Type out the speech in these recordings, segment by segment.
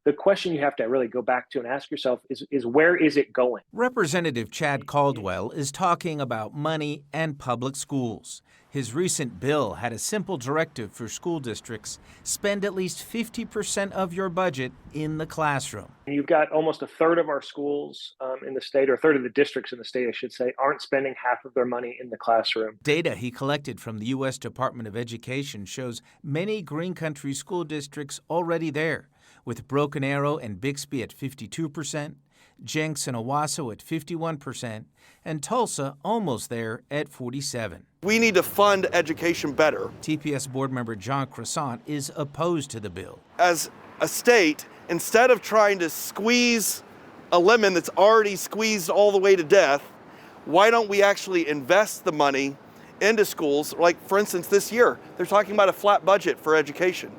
The question you have to really go back to and ask yourself is where is it going? Representative Chad Caldwell is talking about money and public schools. His recent bill had a simple directive for school districts: spend at least 50% of your budget in the classroom. You've got almost a third of our schools in the state, or a third of the districts in the state, I should say, aren't spending half of their money in the classroom. Data he collected from the U.S. Department of Education shows many Green Country school districts already there, with Broken Arrow and Bixby at 52%, Jenks and Owasso at 51%, and Tulsa almost there at 47%. We need to fund education better. TPS board member John Croissant is opposed to the bill. As a state, instead of trying to squeeze a lemon that's already squeezed all the way to death, why don't we actually invest the money into schools? Like, for instance, this year, they're talking about a flat budget for education,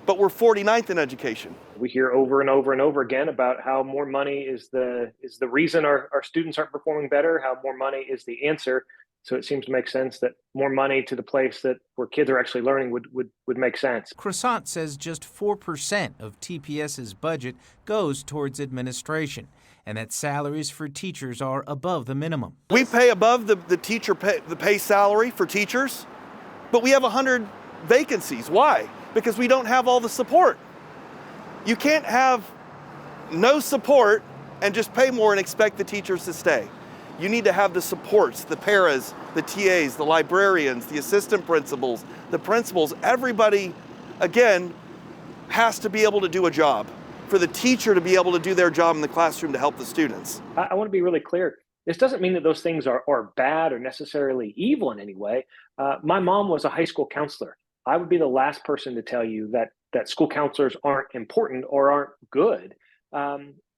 but we're 49th in education. We hear over and over and over again about how more money is the reason our students aren't performing better, how more money is the answer. So it seems to make sense that more money to the place where kids are actually learning would make sense. Croissant says just 4% of TPS's budget goes towards administration, and that salaries for teachers are above the minimum. We pay above the pay salary for teachers, but we have 100 vacancies. Why? Because we don't have all the support. You can't have no support and just pay more and expect the teachers to stay. You need to have the supports, the paras, the TAs, the librarians, the assistant principals, the principals. Everybody, again, has to be able to do a job. For the teacher to be able to do their job in the classroom to help the students. I want to be really clear. This doesn't mean that those things are bad or necessarily evil in any way. My mom was a high school counselor. I would be the last person to tell you that school counselors aren't important or aren't good.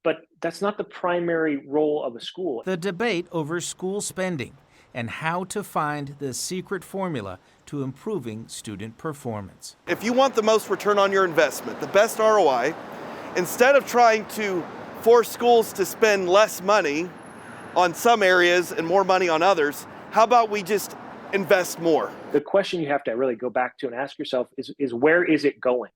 But that's not the primary role of a school. The debate over school spending and how to find the secret formula to improving student performance. If you want the most return on your investment, the best ROI, instead of trying to force schools to spend less money on some areas and more money on others, how about we just invest more? The question you have to really go back to and ask yourself is where is it going?